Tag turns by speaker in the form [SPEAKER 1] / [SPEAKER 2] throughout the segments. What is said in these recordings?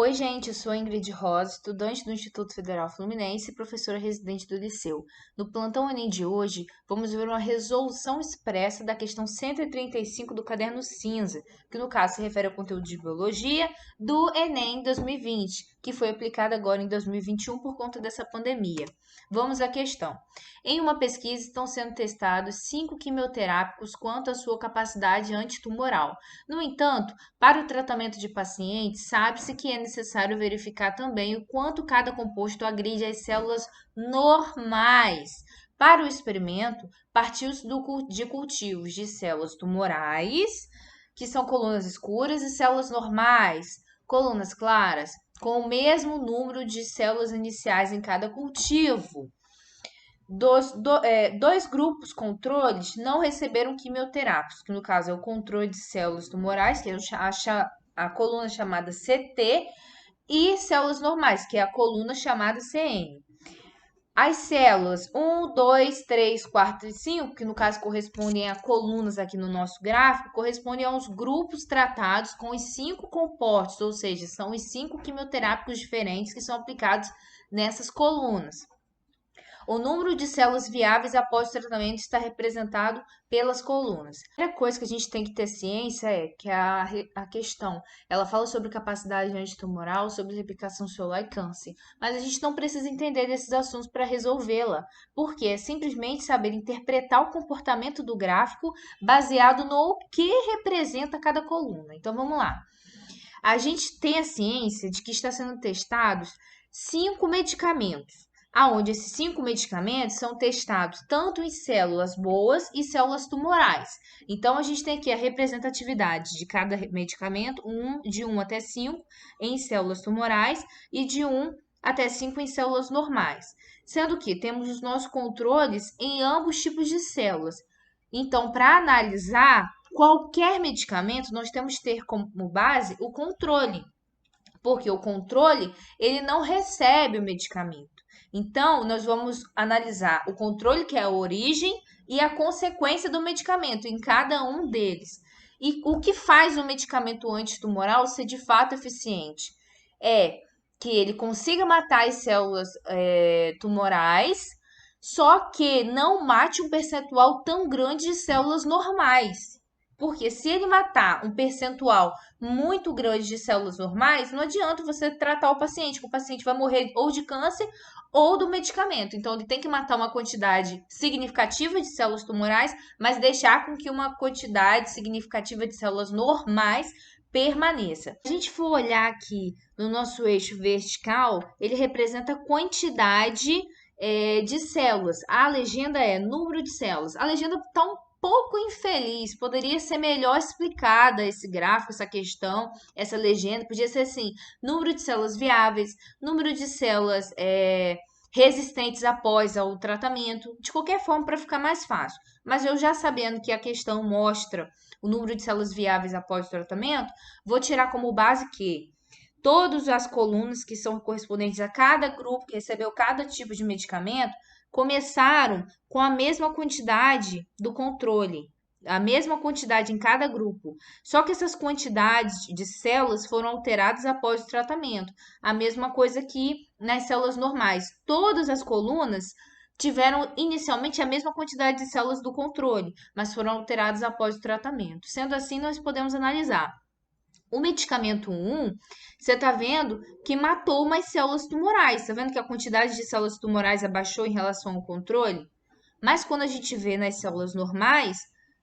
[SPEAKER 1] Oi, gente, eu sou a Ingrid Rosa, estudante do Instituto Federal Fluminense e professora residente do Liceu. No plantão Enem de hoje, vamos ver uma resolução expressa da questão 135 do Caderno Cinza, que no caso se refere ao conteúdo de Biologia do Enem 2020, que foi aplicado agora em 2021 por conta dessa pandemia. Vamos à questão. Em uma pesquisa estão sendo testados 5 quimioterápicos quanto à sua capacidade antitumoral. No entanto, para o tratamento de pacientes, sabe-se que é necessário verificar também o quanto cada composto agride as células normais. Para o experimento, partiu-se de cultivos de células tumorais, que são colunas escuras, e células normais, colunas claras, com o mesmo número de células iniciais em cada cultivo. Dois grupos controles não receberam quimioterápicos, que no caso é o controle de células tumorais, que é a coluna chamada CT, e células normais, que é a coluna chamada CN. As células 1, 2, 3, 4 e 5, que no caso correspondem a colunas aqui no nosso gráfico, correspondem aos grupos tratados com os 5 compostos, ou seja, são os 5 quimioterápicos diferentes que são aplicados nessas colunas. O número de células viáveis após o tratamento está representado pelas colunas. A primeira coisa que a gente tem que ter ciência é que a questão, ela fala sobre capacidade antitumoral, sobre replicação celular e câncer, mas a gente não precisa entender desses assuntos para resolvê-la, porque é simplesmente saber interpretar o comportamento do gráfico baseado no que representa cada coluna. Então vamos lá. A gente tem a ciência de que está sendo testados 5 medicamentos, aonde esses 5 medicamentos são testados tanto em células boas e células tumorais. Então, a gente tem aqui a representatividade de cada medicamento, de 1 até 5 em células tumorais e de 1 até 5 em células normais. Sendo que temos os nossos controles em ambos tipos de células. Então, para analisar qualquer medicamento, nós temos que ter como base o controle, porque o controle ele não recebe o medicamento. Então, nós vamos analisar o controle, que é a origem, e a consequência do medicamento em cada um deles. E o que faz o medicamento antitumoral ser de fato eficiente? É que ele consiga matar as células tumorais, só que não mate um percentual tão grande de células normais. Porque se ele matar um percentual muito grande de células normais, não adianta você tratar o paciente, que o paciente vai morrer ou de câncer ou do medicamento. Então, ele tem que matar uma quantidade significativa de células tumorais, mas deixar com que uma quantidade significativa de células normais permaneça. Se a gente for olhar aqui no nosso eixo vertical, ele representa a quantidade de células. A legenda é número de células. A legenda está um pouco infeliz, poderia ser melhor explicada esse gráfico, essa questão, essa legenda, podia ser assim, número de células viáveis, número de células resistentes após o tratamento, de qualquer forma para ficar mais fácil. Mas eu já sabendo que a questão mostra o número de células viáveis após o tratamento, vou tirar como base que todas as colunas que são correspondentes a cada grupo que recebeu cada tipo de medicamento começaram com a mesma quantidade do controle, a mesma quantidade em cada grupo. Só que essas quantidades de células foram alteradas após o tratamento. A mesma coisa que nas células normais. Todas as colunas tiveram inicialmente a mesma quantidade de células do controle, mas foram alteradas após o tratamento. Sendo assim, nós podemos analisar. O medicamento 1, você está vendo que matou umas células tumorais. Está vendo que a quantidade de células tumorais abaixou em relação ao controle? Mas quando a gente vê nas células normais,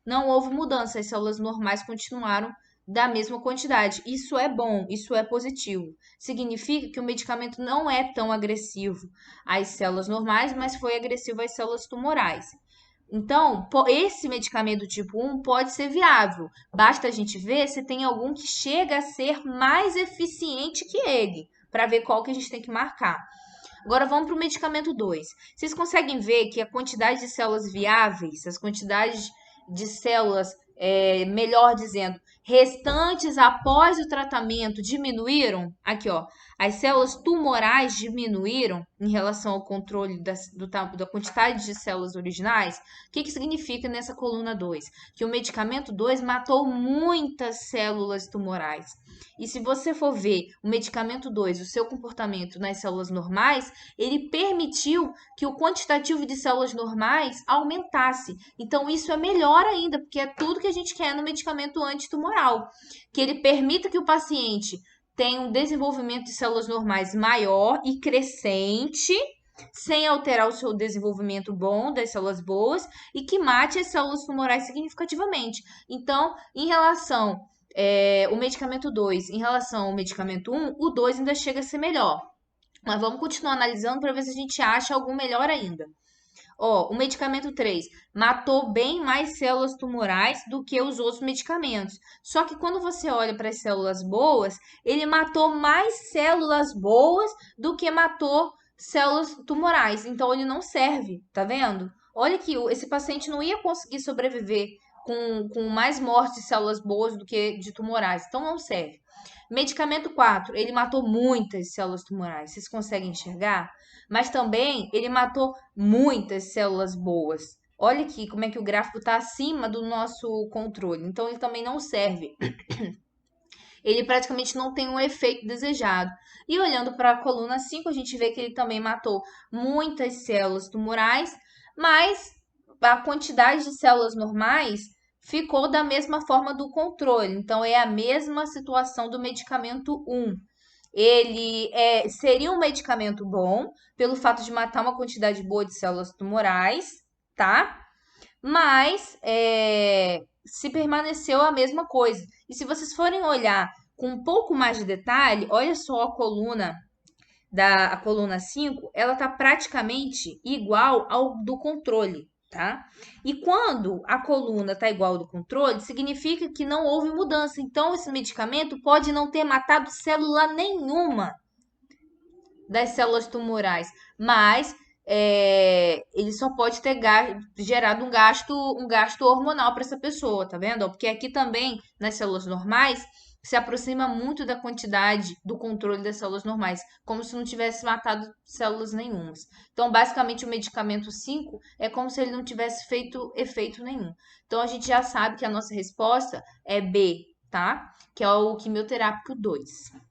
[SPEAKER 1] não houve mudança. As células normais continuaram da mesma quantidade. Isso é bom, isso é positivo. Significa que o medicamento não é tão agressivo às células normais, mas foi agressivo às células tumorais. Então, esse medicamento tipo 1 pode ser viável. Basta a gente ver se tem algum que chega a ser mais eficiente que ele, para ver qual que a gente tem que marcar. Agora vamos para o medicamento 2. Vocês conseguem ver que a quantidade de células viáveis, as quantidades de células, melhor dizendo, restantes após o tratamento diminuíram? Aqui, ó, as células tumorais diminuíram em relação ao controle da quantidade de células originais. O que significa nessa coluna 2? Que o medicamento 2 matou muitas células tumorais. E se você for ver o medicamento 2, o seu comportamento nas células normais, ele permitiu que o quantitativo de células normais aumentasse. Então, isso é melhor ainda, porque é tudo que a gente quer no medicamento antitumoral, que ele permita que o paciente tenha um desenvolvimento de células normais maior e crescente, sem alterar o seu desenvolvimento bom das células boas e que mate as células tumorais significativamente. Então, em relação o medicamento 2, em relação ao medicamento 1, o 2 ainda chega a ser melhor. Mas vamos continuar analisando para ver se a gente acha algum melhor ainda. Ó, o medicamento 3 matou bem mais células tumorais do que os outros medicamentos. Só que quando você olha para as células boas, ele matou mais células boas do que matou células tumorais. Então ele não serve, tá vendo? Olha que esse paciente não ia conseguir sobreviver com mais mortes de células boas do que de tumorais. Então não serve. Medicamento 4, ele matou muitas células tumorais. Vocês conseguem enxergar? Mas também ele matou muitas células boas. Olha aqui como é que o gráfico está acima do nosso controle. Então ele também não serve. Ele praticamente não tem um efeito desejado. E olhando para a coluna 5, a gente vê que ele também matou muitas células tumorais, mas a quantidade de células normais ficou da mesma forma do controle. Então é a mesma situação do medicamento 1. Ele seria um medicamento bom pelo fato de matar uma quantidade boa de células tumorais, tá? Mas se permaneceu a mesma coisa. E se vocês forem olhar com um pouco mais de detalhe, olha só a coluna 5, ela está praticamente igual ao do controle, tá? E quando a coluna está igual ao do controle, significa que não houve mudança. Então, esse medicamento pode não ter matado célula nenhuma das células tumorais, mas ele só pode ter gerado um gasto hormonal para essa pessoa, tá vendo? Porque aqui também, nas células normais, se aproxima muito da quantidade do controle das células normais, como se não tivesse matado células nenhumas. Então, basicamente, o medicamento 5 é como se ele não tivesse feito efeito nenhum. Então, a gente já sabe que a nossa resposta é B, tá? Que é o quimioterápico 2.